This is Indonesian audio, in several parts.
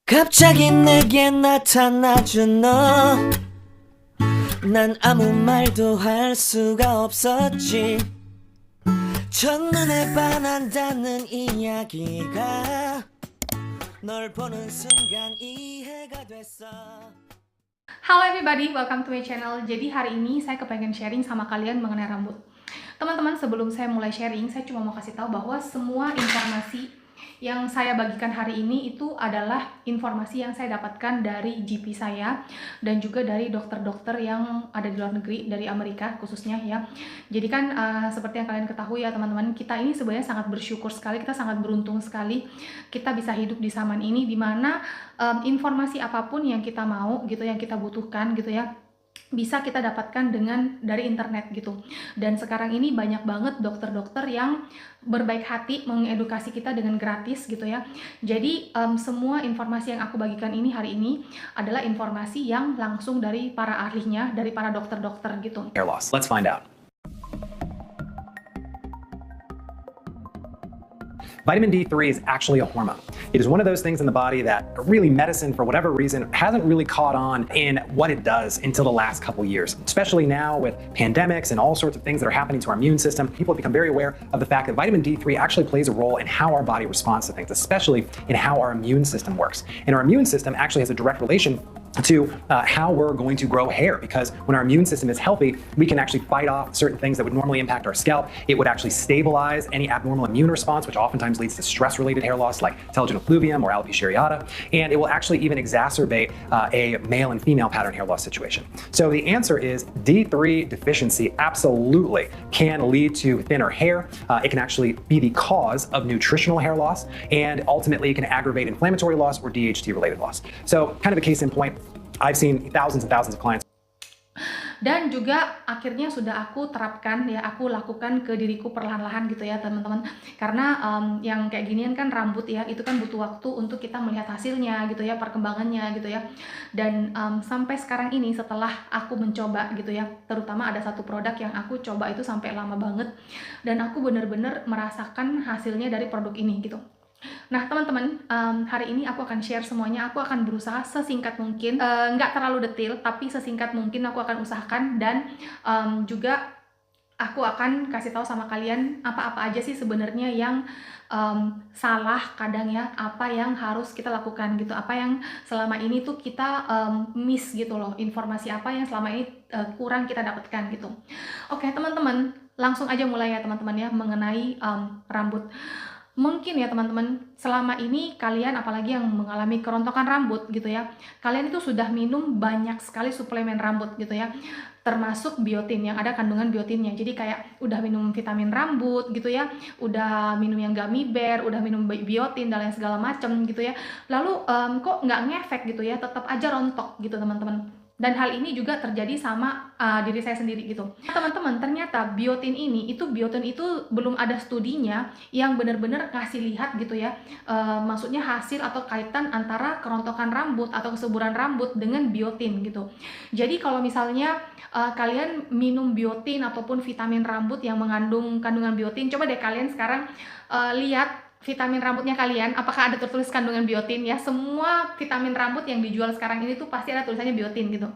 갑자기 내게 나타나준 너. 난 아무 말도 할 수가 없었지. 첫눈에 반한다는 이야기가 널 보는 순간 이해가 됐어. Halo everybody, welcome to my channel. Jadi hari ini saya kepengen sharing sama kalian mengenai rambut. Teman-teman, sebelum saya mulai sharing, saya cuma mau kasih tahu bahwa semua informasi yang saya bagikan hari ini itu adalah informasi yang saya dapatkan dari GP saya dan juga dari dokter-dokter yang ada di luar negeri, dari Amerika khususnya ya. Jadi kan seperti yang kalian ketahui ya teman-teman, kita ini sebenarnya sangat bersyukur sekali, kita sangat beruntung sekali kita bisa hidup di zaman ini di mana informasi apapun yang kita mau gitu, yang kita butuhkan gitu ya, bisa kita dapatkan dari internet gitu. Dan sekarang ini banyak banget dokter-dokter yang berbaik hati mengedukasi kita dengan gratis gitu ya. Jadi semua informasi yang aku bagikan ini hari ini adalah informasi yang langsung dari para ahlinya, dari para dokter-dokter gitu. Hair loss. Let's find out. Vitamin D3 is actually a hormone. It is one of those things in the body that really medicine, for whatever reason, hasn't really caught on in what it does until the last couple years. Especially now with pandemics and all sorts of things that are happening to our immune system, people have become very aware of the fact that vitamin D3 actually plays a role in how our body responds to things, especially in how our immune system works. And our immune system actually has a direct relation to how we're going to grow hair, because when our immune system is healthy, we can actually fight off certain things that would normally impact our scalp. It would actually stabilize any abnormal immune response, which oftentimes leads to stress-related hair loss like telogen effluvium or alopecia areata, and it will actually even exacerbate a male and female pattern hair loss situation. So the answer is D3 deficiency absolutely can lead to thinner hair. It can actually be the cause of nutritional hair loss, and ultimately it can aggravate inflammatory loss or DHT-related loss. So kind of a case in point, I've seen thousands and thousands of clients. Dan juga akhirnya sudah aku terapkan ya, aku lakukan ke diriku perlahan-lahan gitu ya teman-teman. Karena yang kayak ginian kan rambut ya, itu kan butuh waktu untuk kita melihat hasilnya gitu ya, perkembangannya gitu ya. Dan sampai sekarang ini setelah aku mencoba gitu ya, terutama ada satu produk yang aku coba itu sampai lama banget, dan aku bener-bener merasakan hasilnya dari produk ini gitu. Nah teman-teman, hari ini aku akan share semuanya. Aku akan berusaha sesingkat mungkin, nggak terlalu detail, tapi sesingkat mungkin aku akan usahakan. Dan juga aku akan kasih tahu sama kalian apa-apa aja sih sebenarnya yang salah kadang ya, apa yang harus kita lakukan gitu, apa yang selama ini tuh kita miss gitu loh, informasi apa yang selama ini kurang kita dapatkan gitu. Oke teman-teman, langsung aja mulai ya teman-teman ya, mengenai rambut. Mungkin ya teman-teman, selama ini kalian apalagi yang mengalami kerontokan rambut gitu ya, kalian itu sudah minum banyak sekali suplemen rambut gitu ya, termasuk biotin yang ada kandungan biotinnya. Jadi kayak udah minum vitamin rambut gitu ya, udah minum yang gummy bear, udah minum biotin dan lain segala macam gitu ya. Lalu kok nggak ngefek gitu ya, tetap aja rontok gitu teman-teman. Dan hal ini juga terjadi sama diri saya sendiri gitu. Teman-teman, ternyata biotin itu belum ada studinya yang benar-benar kasih lihat gitu ya, maksudnya hasil atau kaitan antara kerontokan rambut atau kesuburan rambut dengan biotin gitu. Jadi kalau misalnya kalian minum biotin ataupun vitamin rambut yang mengandung kandungan biotin, coba deh kalian sekarang lihat vitamin rambutnya kalian, apakah ada tertulis kandungan biotin ya. Semua vitamin rambut yang dijual sekarang ini tuh pasti ada tulisannya biotin gitu.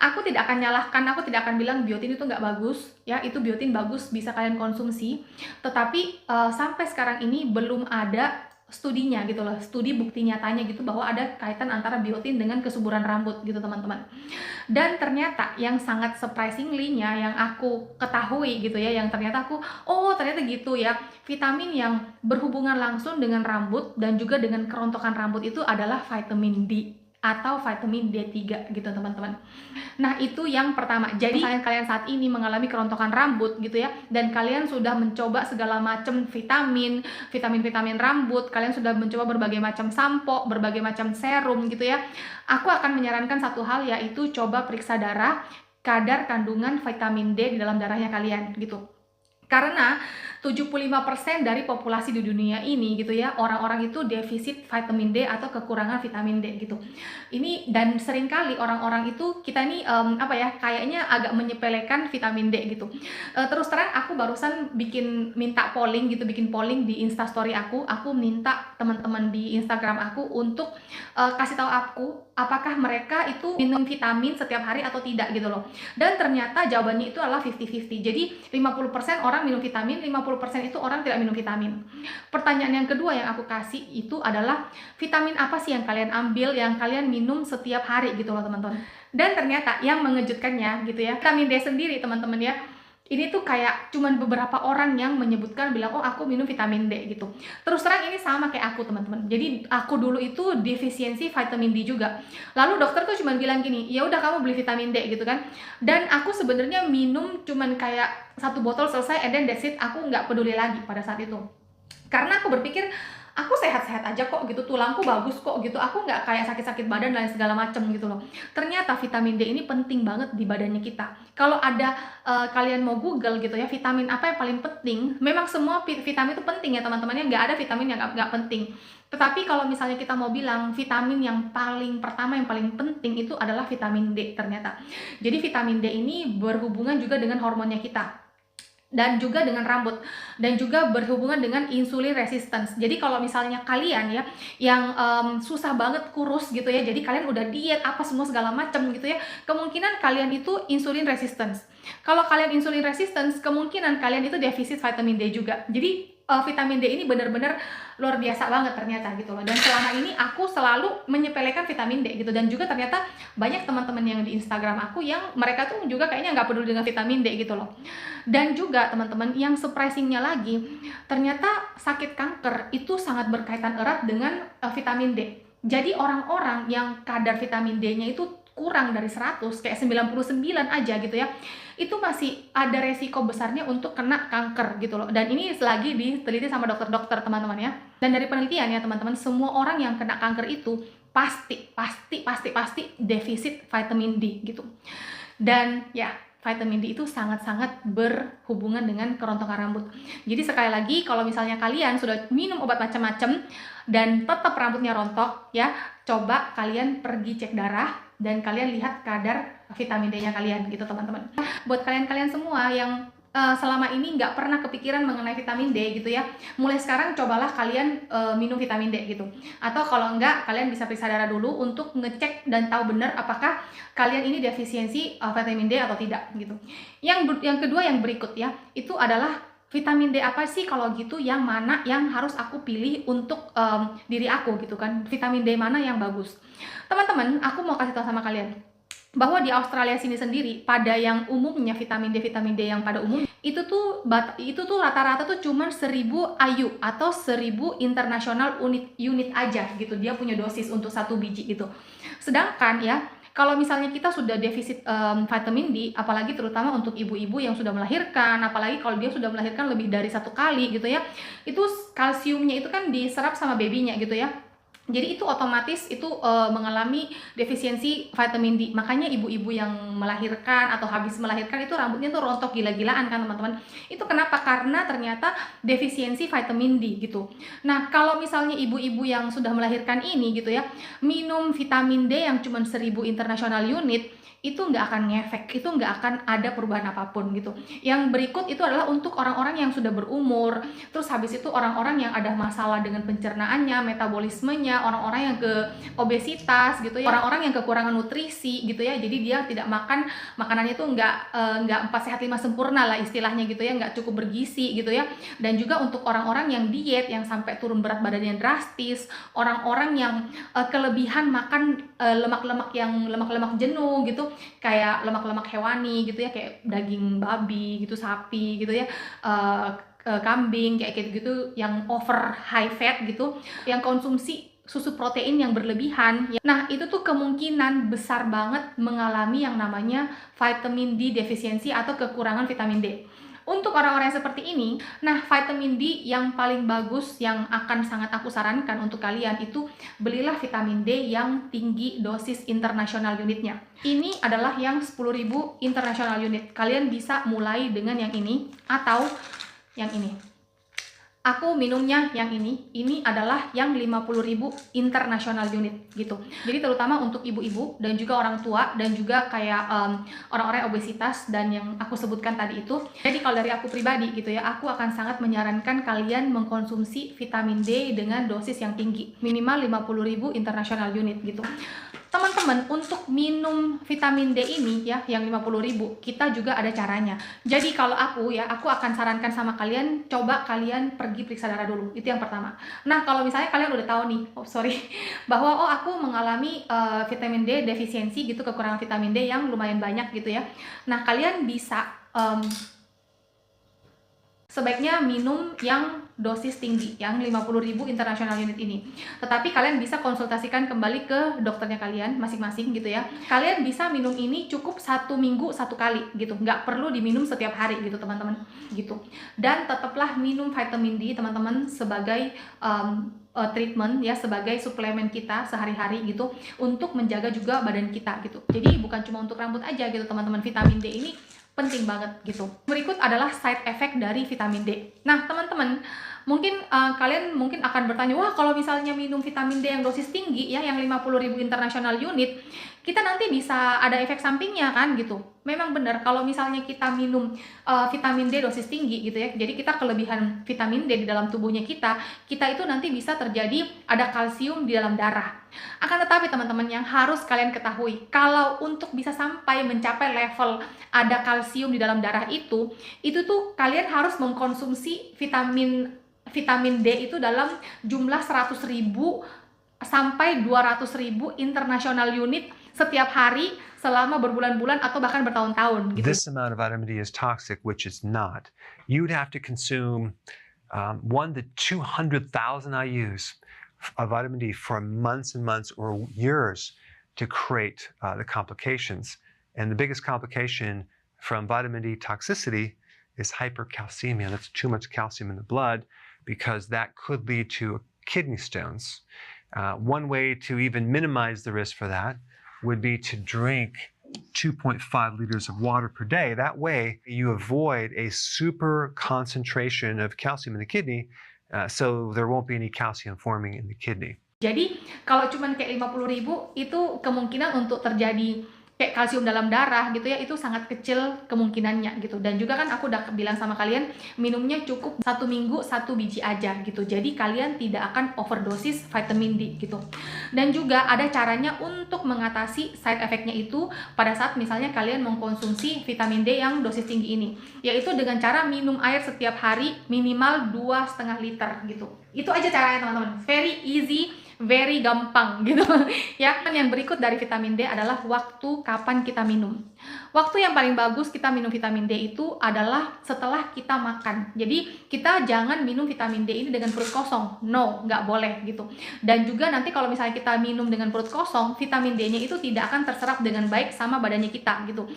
Aku tidak akan nyalahkan, aku tidak akan bilang biotin itu nggak bagus ya, itu biotin bagus, bisa kalian konsumsi. Tetapi sampai sekarang ini belum ada studinya gitu loh, studi bukti nyatanya gitu bahwa ada kaitan antara biotin dengan kesuburan rambut gitu teman-teman. Dan ternyata yang sangat surprisingly-nya yang aku ketahui gitu ya, yang ternyata ternyata gitu ya, vitamin yang berhubungan langsung dengan rambut dan juga dengan kerontokan rambut itu adalah vitamin D atau vitamin D3 gitu teman-teman. Nah itu yang pertama. Jadi kalian saat ini mengalami kerontokan rambut gitu ya, dan kalian sudah mencoba segala macam vitamin rambut, kalian sudah mencoba berbagai macam sampo, berbagai macam serum gitu ya, aku akan menyarankan satu hal, yaitu coba periksa darah kadar kandungan vitamin D di dalam darahnya kalian gitu. Karena 75% dari populasi di dunia ini gitu ya, orang-orang itu defisit vitamin D atau kekurangan vitamin D gitu. Ini dan seringkali orang-orang itu kita nih apa ya, kayaknya agak menyepelekan vitamin D gitu. Terus terang aku barusan minta polling gitu, bikin polling di Instastory aku minta teman-teman di Instagram aku untuk kasih tahu aku apakah mereka itu minum vitamin setiap hari atau tidak gitu loh. Dan ternyata jawabannya itu adalah 50-50. Jadi 50% orang minum vitamin, 50% itu orang tidak minum vitamin. Pertanyaan yang kedua yang aku kasih itu adalah vitamin apa sih yang kalian ambil, yang kalian minum setiap hari gitu loh teman-teman. Dan ternyata yang mengejutkannya gitu ya, vitamin D sendiri teman-teman ya, ini tuh kayak cuman beberapa orang yang menyebutkan bilang, oh aku minum vitamin D gitu. Terus terang ini sama kayak aku teman-teman. Jadi aku dulu itu defisiensi vitamin D juga. Lalu dokter tuh cuman bilang gini, ya udah kamu beli vitamin D gitu kan. Dan aku sebenarnya minum cuman kayak 1 botol selesai, and then that's it. Aku nggak peduli lagi pada saat itu. Karena aku berpikir aku sehat-sehat aja kok gitu, tulangku bagus kok gitu, aku nggak kayak sakit-sakit badan dan segala macem gitu loh. Ternyata vitamin D ini penting banget di badannya kita. Kalau ada kalian mau google gitu ya, vitamin apa yang paling penting, memang semua vitamin itu penting ya teman-teman, nggak ada vitamin yang nggak penting. Tetapi kalau misalnya kita mau bilang vitamin yang paling pertama, yang paling penting itu adalah vitamin D ternyata. Jadi vitamin D ini berhubungan juga dengan hormonnya kita, dan juga dengan rambut, dan juga berhubungan dengan insulin resistance. Jadi kalau misalnya kalian ya yang susah banget kurus gitu ya, jadi kalian udah diet apa semua segala macam gitu ya, kemungkinan kalian itu insulin resistance. Kalau kalian insulin resistance, kemungkinan kalian itu defisit vitamin D juga. Jadi vitamin D ini benar-benar luar biasa banget ternyata gitu loh. Dan selama ini aku selalu menyepelekan vitamin D gitu, dan juga ternyata banyak teman-teman yang di Instagram aku yang mereka tuh juga kayaknya nggak peduli dengan vitamin D gitu loh. Dan juga teman-teman yang surprisingnya lagi, ternyata sakit kanker itu sangat berkaitan erat dengan vitamin D. Jadi orang-orang yang kadar vitamin D-nya itu kurang dari 100, kayak 99 aja gitu ya, itu masih ada resiko besarnya untuk kena kanker gitu loh. Dan ini lagi diteliti sama dokter-dokter teman-teman ya. Dan dari penelitian ya teman-teman, semua orang yang kena kanker itu pasti defisit vitamin D gitu. Dan ya, vitamin D itu sangat-sangat berhubungan dengan kerontokan rambut. Jadi sekali lagi, kalau misalnya kalian sudah minum obat macam-macam dan tetap rambutnya rontok ya, coba kalian pergi cek darah dan kalian lihat kadar vitamin D-nya kalian gitu teman-teman. Buat kalian-kalian semua yang selama ini nggak pernah kepikiran mengenai vitamin D gitu ya, mulai sekarang cobalah kalian minum vitamin D gitu. Atau kalau enggak, kalian bisa periksa darah dulu untuk ngecek dan tahu benar apakah kalian ini defisiensi vitamin D atau tidak gitu. Yang kedua yang berikut ya, itu adalah vitamin D apa sih kalau gitu, yang mana yang harus aku pilih untuk diri aku gitu kan, vitamin D mana yang bagus. Teman-teman, aku mau kasih tahu sama kalian bahwa di Australia sini sendiri, pada yang umumnya vitamin D yang pada umum itu tuh rata-rata tuh cuman 1000 IU atau 1000 international unit aja gitu, dia punya dosis untuk 1 biji gitu. Sedangkan ya, kalau misalnya kita sudah defisit vitamin D, apalagi terutama untuk ibu-ibu yang sudah melahirkan, apalagi kalau dia sudah melahirkan lebih dari 1 kali gitu ya, itu kalsiumnya itu kan diserap sama babynya gitu ya. Jadi itu otomatis itu mengalami defisiensi vitamin D. Makanya ibu-ibu yang melahirkan atau habis melahirkan itu rambutnya tuh rontok gila-gilaan kan teman-teman. Itu kenapa? Karena ternyata defisiensi vitamin D gitu. Nah, kalau misalnya ibu-ibu yang sudah melahirkan ini gitu ya, minum vitamin D yang cuma 1000 international unit, itu nggak akan ngefek, itu nggak akan ada perubahan apapun gitu. Yang berikut itu adalah untuk orang-orang yang sudah berumur, terus habis itu orang-orang yang ada masalah dengan pencernaannya, metabolismenya, orang-orang yang ke obesitas gitu ya, orang-orang yang kekurangan nutrisi gitu ya, jadi dia tidak makan makanannya itu nggak 4 sehat 5 sempurna lah istilahnya gitu ya, nggak cukup bergizi gitu ya. Dan juga untuk orang-orang yang diet, yang sampai turun berat badannya drastis, orang-orang yang kelebihan makan lemak-lemak jenuh gitu, kayak lemak-lemak hewani gitu ya, kayak daging babi gitu, sapi gitu ya, kambing kayak gitu yang over high fat gitu, yang konsumsi susu protein yang berlebihan. Nah, itu tuh kemungkinan besar banget mengalami yang namanya vitamin D defisiensi atau kekurangan vitamin D. Untuk orang-orang yang seperti ini, nah vitamin D yang paling bagus yang akan sangat aku sarankan untuk kalian itu belilah vitamin D yang tinggi dosis international unitnya. Ini adalah yang 10.000 international unit. Kalian bisa mulai dengan yang ini atau yang ini. Aku minumnya yang ini adalah yang 50.000 international unit gitu. Jadi terutama untuk ibu-ibu dan juga orang tua dan juga kayak orang-orang obesitas dan yang aku sebutkan tadi itu. Jadi kalau dari aku pribadi gitu ya, aku akan sangat menyarankan kalian mengkonsumsi vitamin D dengan dosis yang tinggi, minimal 50.000 international unit gitu. Teman-teman, untuk minum vitamin D ini ya, yang 50.000, kita juga ada caranya. Jadi kalau aku akan sarankan sama kalian, coba kalian pergi periksa darah dulu. Itu yang pertama. Nah, kalau misalnya kalian udah tahu nih, bahwa aku mengalami vitamin D defisiensi gitu, kekurangan vitamin D yang lumayan banyak gitu ya. Nah, kalian bisa sebaiknya minum yang dosis tinggi, yang 50.000 international unit ini. Tetapi kalian bisa konsultasikan kembali ke dokternya kalian masing-masing gitu ya. Kalian bisa minum ini cukup 1 minggu 1 kali gitu, nggak perlu diminum setiap hari gitu teman-teman gitu. Dan tetaplah minum vitamin D teman-teman sebagai treatment ya, sebagai suplemen kita sehari-hari gitu, untuk menjaga juga badan kita gitu. Jadi bukan cuma untuk rambut aja gitu teman-teman, vitamin D ini penting banget gitu. Berikut adalah side effect dari vitamin D. Nah teman-teman, mungkin kalian akan bertanya, wah kalau misalnya minum vitamin D yang dosis tinggi ya, yang 50.000 international unit, kita nanti bisa ada efek sampingnya kan gitu. Memang benar, kalau misalnya kita minum vitamin D dosis tinggi gitu ya, jadi kita kelebihan vitamin D di dalam tubuhnya kita itu nanti bisa terjadi ada kalsium di dalam darah. Akan tetapi teman-teman, yang harus kalian ketahui, kalau untuk bisa sampai mencapai level ada kalsium di dalam darah itu tuh kalian harus mengkonsumsi vitamin D itu dalam jumlah 100.000 sampai 200.000 international unit setiap hari selama berbulan-bulan atau bahkan bertahun-tahun gitu. This amount of vitamin D is toxic, which is not. You'd have to consume 1 to 200,000 IUs of vitamin D for months and months or years to create the complications. And the biggest complication from vitamin D toxicity is hypercalcemia. That's too much calcium in the blood, because that could lead to kidney stones. One way to even minimize the risk for that would be to drink 2.5 liters of water per day. That way you avoid a super concentration of calcium in the kidney, so there won't be any calcium forming in the kidney. Jadi kalau cuman kayak 50.000 itu kemungkinan untuk terjadi kayak kalsium dalam darah gitu ya, itu sangat kecil kemungkinannya gitu. Dan juga kan aku udah bilang sama kalian, minumnya cukup 1 minggu 1 biji aja gitu. Jadi kalian tidak akan overdosis vitamin D gitu. Dan juga ada caranya untuk mengatasi side effect-nya itu pada saat misalnya kalian mengkonsumsi vitamin D yang dosis tinggi ini, yaitu dengan cara minum air setiap hari minimal 2,5 liter gitu. Itu aja caranya teman-teman, very easy, very gampang gitu ya. Yang berikut dari vitamin D adalah waktu kapan kita minum. Waktu yang paling bagus kita minum vitamin D itu adalah setelah kita makan. Jadi kita jangan minum vitamin D ini dengan perut kosong, no, nggak boleh gitu. Dan juga nanti kalau misalnya kita minum dengan perut kosong, vitamin D-nya itu tidak akan terserap dengan baik sama badannya kita gitu.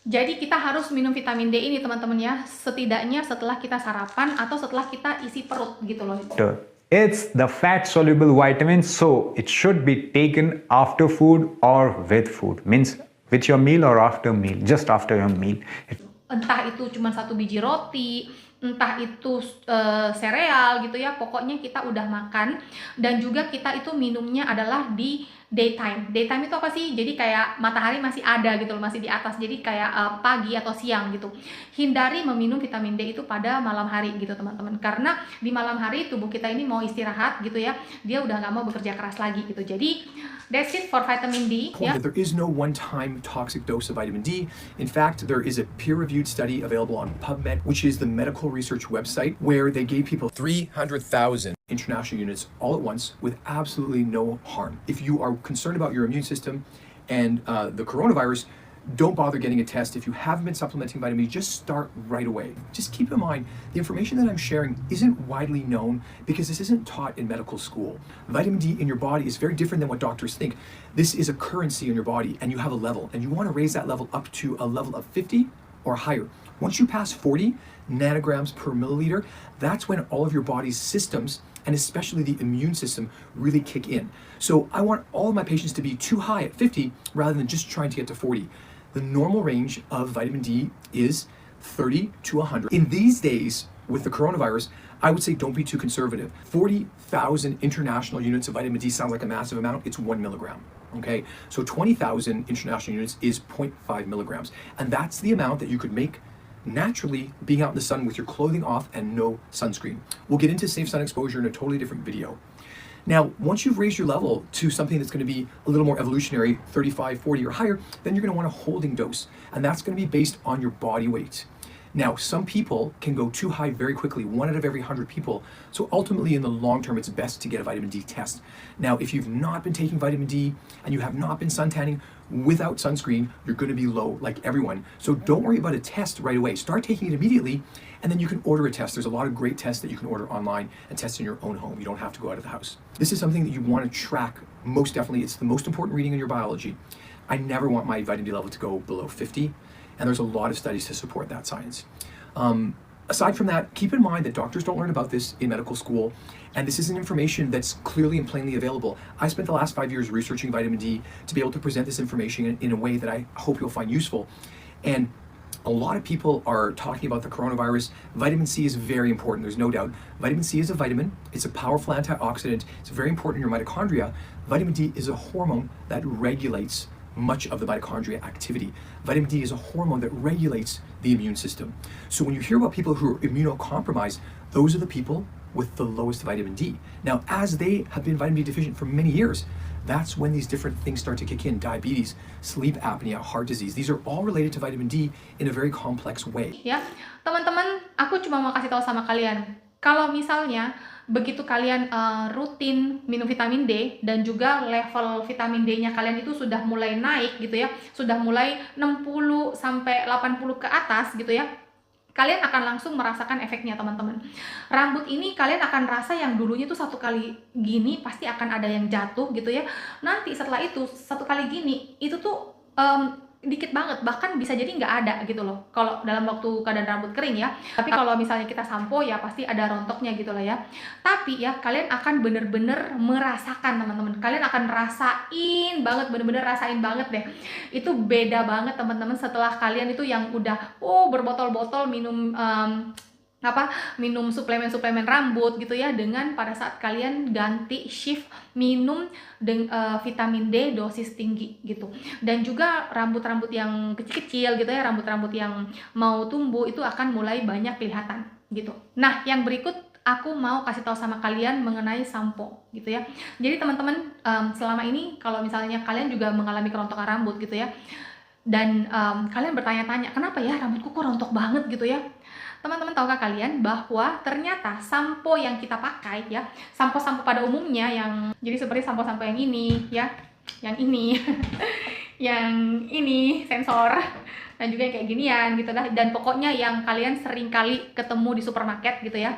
Jadi kita harus minum vitamin D ini teman-teman ya, setidaknya setelah kita sarapan atau setelah kita isi perut gitu loh. It's the fat-soluble vitamin, so it should be taken after food or with food. Means with your meal or after meal, just after your meal. Entah itu cuma 1 biji roti, entah itu sereal gitu ya, pokoknya kita udah makan. Dan juga kita itu minumnya adalah di daytime. Daytime itu apa sih? Jadi kayak matahari masih ada gitu loh, masih di atas. Jadi kayak pagi atau siang gitu. Hindari meminum vitamin D itu pada malam hari gitu teman-teman. Karena di malam hari tubuh kita ini mau istirahat gitu ya. Dia udah nggak mau bekerja keras lagi gitu. Jadi that's it for vitamin D. Ya. There is no one-time toxic dose of vitamin D. In fact, there is a peer-reviewed study available on PubMed, which is the medical research website, where they gave people 300,000 international units all at once with absolutely no harm. If you are concerned about your immune system and the coronavirus, don't bother getting a test. If you haven't been supplementing vitamin D, just start right away. Just keep in mind, the information that I'm sharing isn't widely known because this isn't taught in medical school. Vitamin D in your body is very different than what doctors think. This is a currency in your body, and you have a level, and you want to raise that level up to a level of 50 or higher. Once you pass 40 nanograms per milliliter, that's when all of your body's systems, and especially the immune system, really kick in. So I want all of my patients to be too high at 50 rather than just trying to get to 40. The normal range of vitamin D is 30 to 100. In these days, with the coronavirus, I would say don't be too conservative. 40,000 international units of vitamin D sounds like a massive amount. It's 1 milligram. Okay, so 20,000 international units is 0.5 milligrams. And that's the amount that you could make naturally being out in the sun with your clothing off and no sunscreen. We'll get into safe sun exposure in a totally different video. Now, once you've raised your level to something that's going to be a little more evolutionary, 35, 40 or higher, then you're going to want a holding dose. And that's going to be based on your body weight. Now, some people can go too high very quickly, 1 out of every 100 people. So ultimately, in the long term, it's best to get a vitamin D test. Now, if you've not been taking vitamin D and you have not been suntanning without sunscreen, you're going to be low like everyone. So don't worry about a test right away. Start taking it immediately, and then you can order a test. There's a lot of great tests that you can order online and test in your own home. You don't have to go out of the house. This is something that you want to track. Most definitely, it's the most important reading in your biology. I never want my vitamin D level to go below 50. And there's a lot of studies to support that science. Aside from that, keep in mind that doctors don't learn about this in medical school, and this isn't information that's clearly and plainly available. I spent the last 5 years researching vitamin D to be able to present this information in a way that I hope you'll find useful. And a lot of people are talking about the coronavirus. Vitamin C is very important, there's no doubt. Vitamin C is a vitamin, it's a powerful antioxidant, it's very important in your mitochondria. Vitamin D is a hormone that regulates much of the mitochondria activity. Vitamin D is a hormone that regulates the immune system. So when you hear about people who are immunocompromised, those are the people with the lowest vitamin D. Now, as they have been vitamin D deficient for many years, that's when these different things start to kick in. Diabetes, sleep apnea, heart disease. These are all related to vitamin D in a very complex way. Ya, teman-teman, aku cuma mau kasih tahu sama kalian, kalau misalnya begitu kalian rutin minum vitamin D dan juga level vitamin D-nya kalian itu sudah mulai naik gitu ya, sudah mulai 60 sampai 80 ke atas gitu ya, kalian akan langsung merasakan efeknya, teman-teman. Rambut ini kalian akan rasa yang dulunya tuh satu kali gini pasti akan ada yang jatuh gitu ya. Nanti setelah itu satu kali gini itu tuh dikit banget, bahkan bisa jadi nggak ada gitu loh kalau dalam waktu keadaan rambut kering ya. Tapi kalau misalnya kita sampo ya pasti ada rontoknya gitu lah ya. Tapi ya kalian akan bener-bener merasakan, teman-teman. Kalian akan rasain banget, bener-bener rasain banget deh. Itu beda banget, teman-teman, setelah kalian itu yang udah berbotol-botol minum minum suplemen-suplemen rambut gitu ya, dengan pada saat kalian ganti shift minum vitamin D dosis tinggi gitu. Dan juga rambut-rambut yang kecil-kecil gitu ya, rambut-rambut yang mau tumbuh itu akan mulai banyak kelihatan gitu. Nah, yang berikut aku mau kasih tahu sama kalian mengenai sampo gitu ya. Jadi teman-teman, selama ini kalau misalnya kalian juga mengalami kerontokan rambut gitu ya, dan kalian bertanya-tanya, kenapa ya rambutku kok rontok banget gitu ya. Teman-teman, tahukah kalian bahwa ternyata sampo yang kita pakai ya, sampo-sampo pada umumnya yang jadi seperti sampo-sampo yang ini ya, yang ini, yang ini sensor, dan juga yang kayak ginian gitu dah, dan pokoknya yang kalian sering kali ketemu di supermarket gitu ya.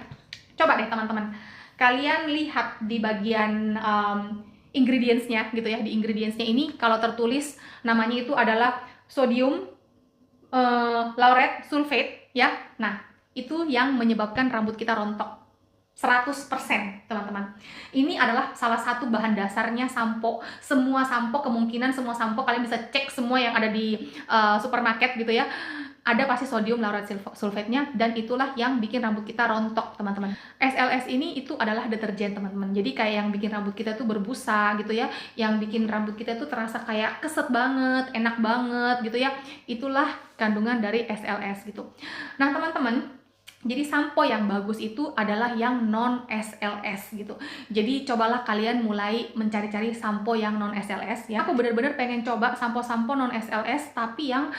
Coba deh teman-teman, kalian lihat di bagian ingredients-nya gitu ya, di ingredients-nya ini kalau tertulis namanya itu adalah sodium laureth sulfate ya. Nah, itu yang menyebabkan rambut kita rontok 100%, teman-teman. Ini adalah salah satu bahan dasarnya sampo. Semua sampo, kemungkinan semua sampo kalian bisa cek semua yang ada di supermarket gitu ya, ada pasti sodium laureth sulfate-nya, dan itulah yang bikin rambut kita rontok, teman-teman. SLS ini itu adalah deterjen, teman-teman. Jadi kayak yang bikin rambut kita tuh berbusa gitu ya, yang bikin rambut kita tuh terasa kayak keset banget, enak banget gitu ya. Itulah kandungan dari SLS gitu. Nah, teman-teman, jadi sampo yang bagus itu adalah yang non SLS gitu. Jadi cobalah kalian mulai mencari-cari sampo yang non SLS ya. Aku bener-bener pengen coba sampo-sampo non SLS tapi yang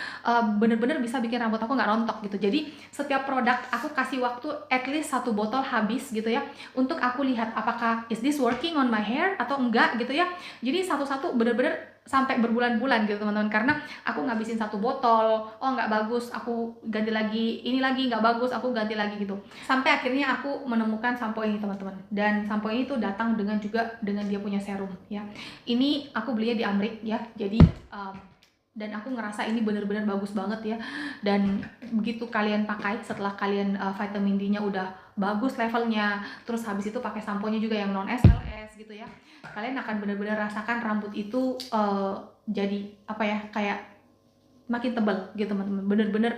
bener-bener bisa bikin rambut aku nggak rontok gitu. Jadi setiap produk aku kasih waktu at least 1 botol habis gitu ya, untuk aku lihat apakah is this working on my hair atau enggak gitu ya. Jadi satu-satu bener-bener sampai berbulan-bulan gitu, teman-teman, karena aku ngabisin 1 botol, oh nggak bagus, aku ganti lagi, ini lagi nggak bagus, aku ganti lagi gitu, sampai akhirnya aku menemukan sampo ini, teman-teman. Dan sampo ini tuh datang dengan dia punya serum ya. Ini aku belinya di Amrik ya, jadi dan aku ngerasa ini bener-bener bagus banget ya. Dan begitu kalian pakai, setelah kalian vitamin D-nya udah bagus levelnya, terus habis itu pakai sampo-nya juga yang non SLS gitu ya, kalian akan bener-bener rasakan rambut itu jadi apa ya, kayak makin tebal gitu teman-teman, bener-bener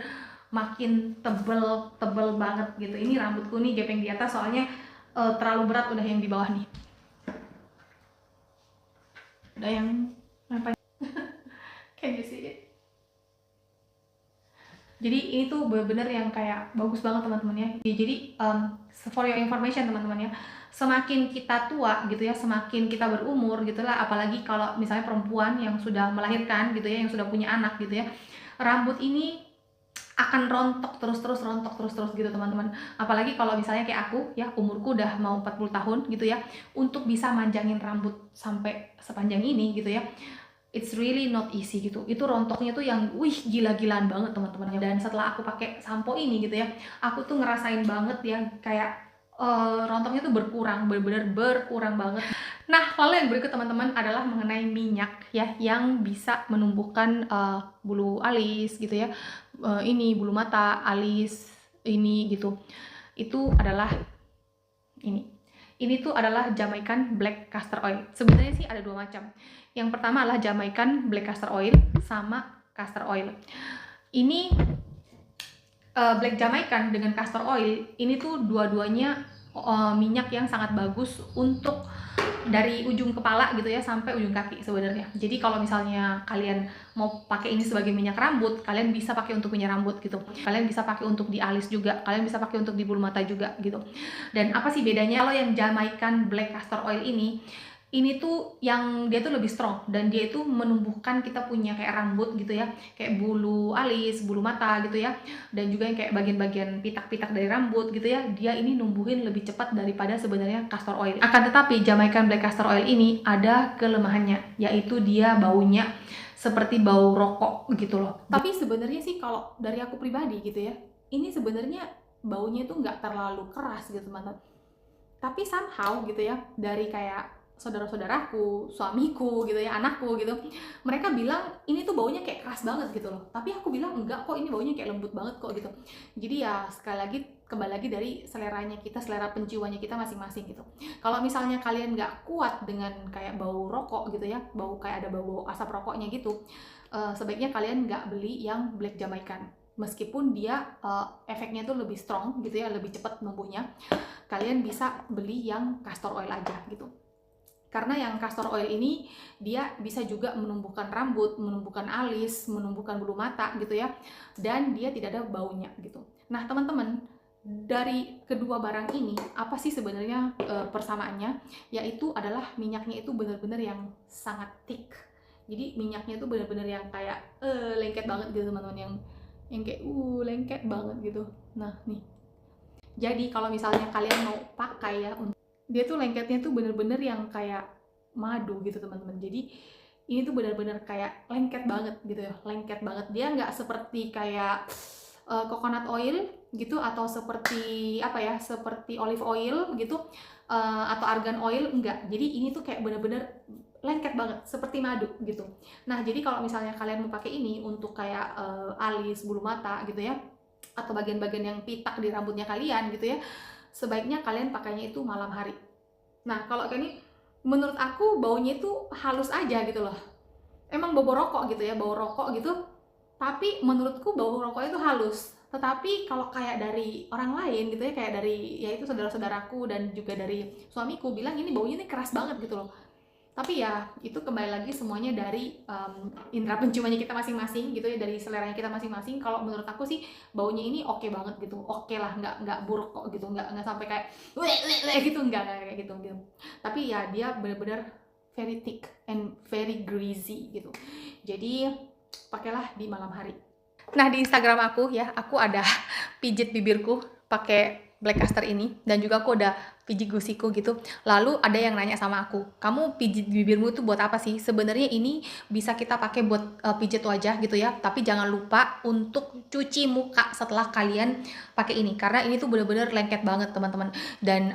makin tebel banget gitu. Ini rambutku nih gepeng di atas soalnya terlalu berat udah yang di bawah nih, udah yang apa can you see it? Jadi ini tuh bener-bener yang kayak bagus banget teman-teman ya. Jadi for your information teman-teman ya, semakin kita tua gitu ya, semakin kita berumur gitu lah, apalagi kalau misalnya perempuan yang sudah melahirkan gitu ya, yang sudah punya anak gitu ya, rambut ini akan rontok terus gitu teman-teman. Apalagi kalau misalnya kayak aku ya, umurku udah mau 40 tahun gitu ya, untuk bisa manjangin rambut sampai sepanjang ini gitu ya, it's really not easy gitu. Itu rontoknya tuh yang gila-gilaan banget teman-teman. Dan setelah aku pakai sampo ini gitu ya, aku tuh ngerasain banget ya kayak rontoknya tuh berkurang, bener-bener berkurang banget. Nah, lalu yang berikut teman-teman adalah mengenai minyak ya, yang bisa menumbuhkan bulu alis gitu ya, ini bulu mata, alis ini gitu. Itu adalah ini tuh adalah Jamaican Black Castor Oil. Sebenarnya sih ada dua macam. Yang pertama adalah Jamaican Black Castor Oil sama Castor Oil. Ini Black Jamaican dengan Castor Oil ini tuh dua-duanya minyak yang sangat bagus untuk dari ujung kepala gitu ya sampai ujung kaki sebenarnya. Jadi kalau misalnya kalian mau pakai ini sebagai minyak rambut, kalian bisa pakai untuk minyak rambut gitu. Kalian bisa pakai untuk di alis juga, kalian bisa pakai untuk di bulu mata juga gitu. Dan apa sih bedanya? Kalau yang Jamaican Black Castor Oil ini tuh yang dia tuh lebih strong, dan dia itu menumbuhkan kita punya kayak rambut gitu ya, kayak bulu alis, bulu mata gitu ya, dan juga yang kayak bagian-bagian pitak-pitak dari rambut gitu ya, dia ini numbuhin lebih cepat daripada sebenarnya castor oil. Akan tetapi Jamaican Black Castor Oil ini ada kelemahannya, yaitu dia baunya seperti bau rokok gitu loh. Tapi sebenarnya sih kalau dari aku pribadi gitu ya, ini sebenarnya baunya tuh nggak terlalu keras gitu teman-teman. Tapi somehow gitu ya, dari kayak saudara-saudaraku, suamiku gitu ya, anakku gitu, mereka bilang ini tuh baunya kayak keras banget gitu loh. Tapi aku bilang enggak kok, ini baunya kayak lembut banget kok gitu. Jadi ya sekali lagi kembali lagi dari seleranya kita, selera penciumannya kita masing-masing gitu. Kalau misalnya kalian nggak kuat dengan kayak bau rokok gitu ya, bau kayak ada bau asap rokoknya gitu, sebaiknya kalian nggak beli yang Black Jamaican. Meskipun dia efeknya tuh lebih strong gitu ya, lebih cepat numbuhnya, kalian bisa beli yang castor oil aja gitu. Karena yang castor oil ini dia bisa juga menumbuhkan rambut, menumbuhkan alis, menumbuhkan bulu mata gitu ya, dan dia tidak ada baunya gitu. Nah teman-teman, dari kedua barang ini apa sih sebenarnya persamaannya? Yaitu adalah minyaknya itu benar-benar yang sangat thick. Jadi minyaknya itu benar-benar yang kayak lengket banget gitu teman-teman, yang kayak lengket banget gitu. Nah nih, jadi kalau misalnya kalian mau pakai ya, dia tuh lengketnya tuh bener-bener yang kayak madu gitu teman-teman. Jadi ini tuh bener-bener kayak lengket banget gitu ya, lengket banget. Dia nggak seperti kayak coconut oil gitu, atau seperti apa ya, seperti olive oil gitu, atau argan oil, enggak. Jadi ini tuh kayak bener-bener lengket banget seperti madu gitu. Nah jadi kalau misalnya kalian mau pakai ini untuk kayak alis, bulu mata gitu ya, atau bagian-bagian yang pitak di rambutnya kalian gitu ya, sebaiknya kalian pakainya itu malam hari. Nah kalau kayak ini menurut aku baunya itu halus aja gitu loh. Emang bau rokok gitu ya, bau rokok gitu, tapi menurutku bau rokok itu halus. Tetapi kalau kayak dari orang lain gitu ya, kayak dari yaitu saudara-saudaraku dan juga dari suamiku bilang ini baunya ini keras banget gitu loh. Tapi ya itu kembali lagi semuanya dari indera penciumannya kita masing-masing gitu ya, dari seleranya kita masing-masing. Kalau menurut aku sih baunya ini oke banget gitu, oke lah, nggak buruk kok gitu, nggak sampai kayak gitu, nggak kayak gitu. Tapi ya dia benar-benar very thick and very greasy gitu. Jadi pakailah di malam hari. Nah di Instagram aku ya, aku ada pijit bibirku pakai Black Castor ini, dan juga aku udah pijit gusiku gitu. Lalu ada yang nanya sama aku, kamu pijit bibirmu itu buat apa sih? Sebenarnya ini bisa kita pakai buat pijit wajah gitu ya, tapi jangan lupa untuk cuci muka setelah kalian pakai ini, karena ini tuh bener-bener lengket banget teman-teman, dan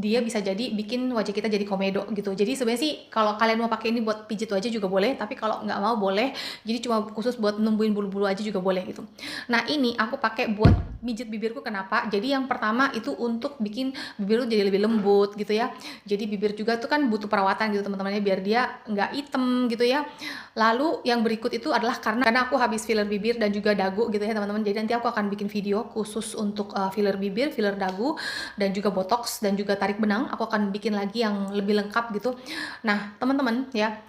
dia bisa jadi bikin wajah kita jadi komedo gitu. Jadi sebenarnya sih kalau kalian mau pakai ini buat pijit wajah juga boleh, tapi kalau nggak mau boleh, jadi cuma khusus buat numbuhin bulu-bulu aja juga boleh gitu. Nah ini aku pakai buat mijit bibirku. Kenapa? Jadi yang pertama itu untuk bikin bibir lu jadi lebih lembut gitu ya. Jadi bibir juga tuh kan butuh perawatan gitu teman-teman ya, biar dia nggak hitam gitu ya. Lalu yang berikut itu adalah karena aku habis filler bibir dan juga dagu gitu ya teman-teman. Jadi nanti aku akan bikin video khusus untuk filler bibir, filler dagu, dan juga botox dan juga tarik benang. Aku akan bikin lagi yang lebih lengkap gitu. Nah teman-teman ya,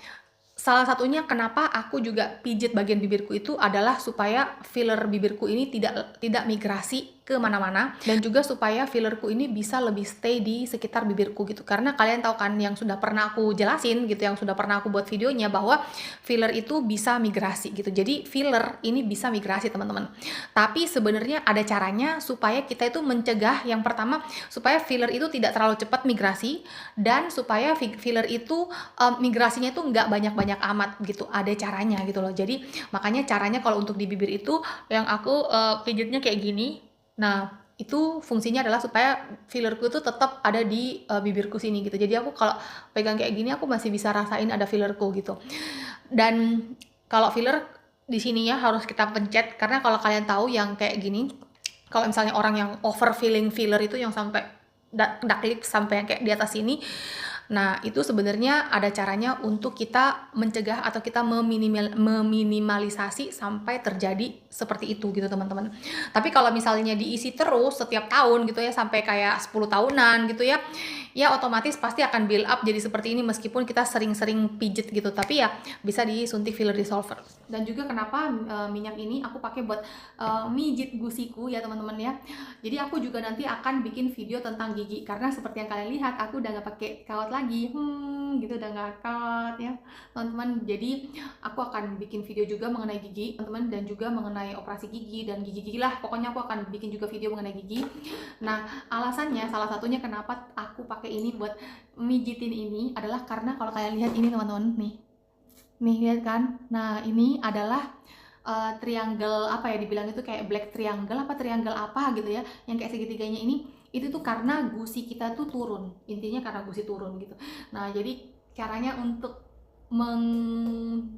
salah satunya kenapa aku juga pijit bagian bibirku itu adalah supaya filler bibirku ini tidak migrasi ke mana-mana, dan juga supaya fillerku ini bisa lebih stay di sekitar bibirku gitu. Karena kalian tahu kan, yang sudah pernah aku jelasin gitu, yang sudah pernah aku buat videonya, bahwa filler itu bisa migrasi gitu. Jadi filler ini bisa migrasi teman-teman. Tapi sebenarnya ada caranya supaya kita itu mencegah, yang pertama supaya filler itu tidak terlalu cepat migrasi, dan supaya filler itu migrasinya itu nggak banyak-banyak amat gitu. Ada caranya gitu loh. Jadi makanya caranya kalau untuk di bibir itu yang aku pijitnya kayak gini. Nah itu fungsinya adalah supaya fillerku itu tetap ada di bibirku sini gitu. Jadi aku kalau pegang kayak gini aku masih bisa rasain ada fillerku gitu. Dan kalau filler di sini ya harus kita pencet, karena kalau kalian tahu yang kayak gini, kalau misalnya orang yang over filling filler itu yang sampai duct lips sampai yang kayak di atas sini, nah itu sebenarnya ada caranya untuk kita mencegah atau kita meminimalisasi sampai terjadi seperti itu gitu teman-teman. Tapi kalau misalnya diisi terus setiap tahun gitu ya, sampai kayak 10 tahunan gitu ya, ya otomatis pasti akan build up jadi seperti ini meskipun kita sering-sering pijet gitu. Tapi ya bisa disuntik filler dissolver. Dan juga kenapa minyak ini aku pakai buat mijit gusiku ya teman-teman ya. Jadi aku juga nanti akan bikin video tentang gigi, karena seperti yang kalian lihat aku udah nggak pakai kawat lagi, gitu udah nggak kawat ya teman-teman. Jadi aku akan bikin video juga mengenai gigi teman-teman, dan juga mengenai operasi gigi dan gigi-gigi lah. Pokoknya aku akan bikin juga video mengenai gigi. Nah alasannya salah satunya kenapa aku pakai ini buat mijitin ini adalah karena kalau kalian lihat ini teman-teman, nih lihat kan. Nah ini adalah triangle apa ya dibilang itu, kayak black triangle apa triangle apa gitu ya, yang kayak segitiganya ini, itu tuh karena gusi kita tuh turun, intinya karena gusi turun gitu. Nah jadi caranya untuk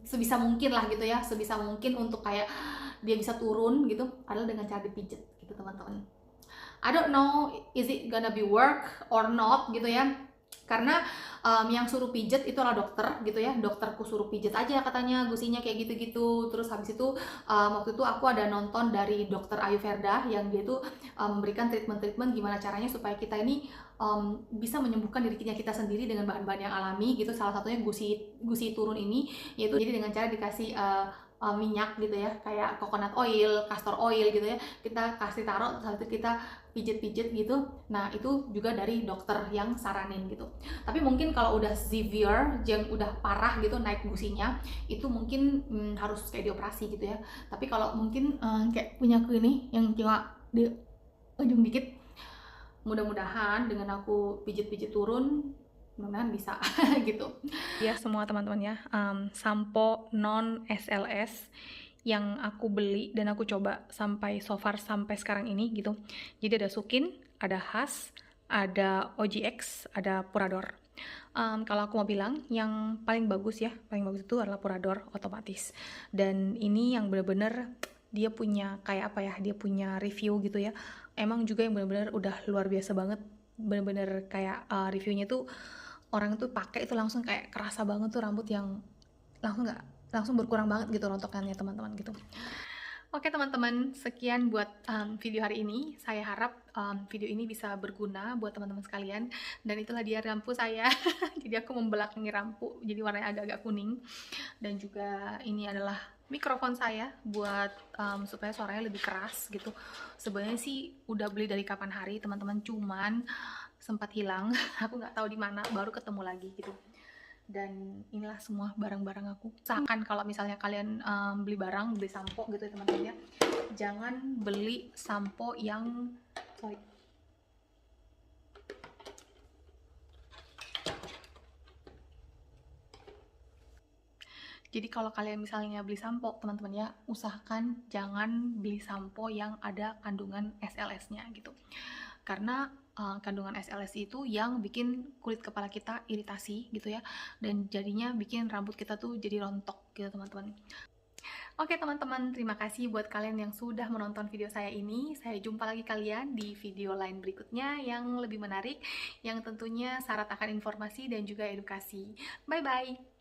sebisa mungkin lah gitu ya, sebisa mungkin untuk kayak dia bisa turun gitu adalah dengan cara dipijet gitu teman-teman. I don't know is it gonna be work or not gitu ya, karena yang suruh pijet itu adalah dokter gitu ya. Dokterku suruh pijet aja katanya gusinya kayak gitu-gitu. Terus habis itu waktu itu aku ada nonton dari dokter Ayurveda yang dia tuh memberikan treatment gimana caranya supaya kita ini bisa menyembuhkan diri kita sendiri dengan bahan-bahan yang alami gitu. Salah satunya gusi turun ini, yaitu jadi dengan cara dikasih minyak gitu ya, kayak coconut oil, castor oil gitu ya, kita kasih taruh, terus itu kita pijet-pijet gitu. Nah itu juga dari dokter yang saranin gitu. Tapi mungkin kalau udah severe, yang udah parah gitu naik gusinya, itu mungkin harus kayak dioperasi gitu ya. Tapi kalau mungkin kayak punya aku ini yang cuma di ujung dikit, mudah-mudahan dengan aku pijet-pijet turun, mudah-mudahan bisa gitu ya semua teman-teman ya. Sampo non SLS yang aku beli dan aku coba sampai so far sampai sekarang ini gitu. Jadi ada Sukin, ada Has, ada OGX, ada Purador. Kalau aku mau bilang yang paling bagus itu adalah Purador otomatis. Dan ini yang bener-bener dia punya kayak apa ya, dia punya review gitu ya. Emang juga yang bener-bener udah luar biasa banget, bener-bener kayak reviewnya tuh orang tuh pakai itu langsung kayak kerasa banget tuh rambut yang langsung berkurang banget gitu rontokannya teman-teman gitu. Oke teman-teman, sekian buat video hari ini. Saya harap video ini bisa berguna buat teman-teman sekalian. Dan itulah dia rampu saya. Jadi aku membelakangi rampu, jadi warnanya agak-agak kuning. Dan juga ini adalah mikrofon saya buat supaya suaranya lebih keras gitu. Sebenarnya sih udah beli dari kapan hari teman-teman, cuman sempat hilang. Aku nggak tahu di mana, baru ketemu lagi gitu. Dan inilah semua barang-barang aku. Usahakan kalau misalnya kalian beli sampo gitu ya teman-teman ya, jangan beli sampo yang Jadi kalau kalian misalnya beli sampo, teman-teman ya, usahakan jangan beli sampo yang ada kandungan SLS-nya gitu. Karena kandungan SLS itu yang bikin kulit kepala kita iritasi gitu ya, dan jadinya bikin rambut kita tuh jadi rontok gitu teman-teman. Oke teman-teman, terima kasih buat kalian yang sudah menonton video saya ini. Saya jumpa lagi kalian di video lain berikutnya yang lebih menarik, yang tentunya syarat akan informasi dan juga edukasi. Bye-bye!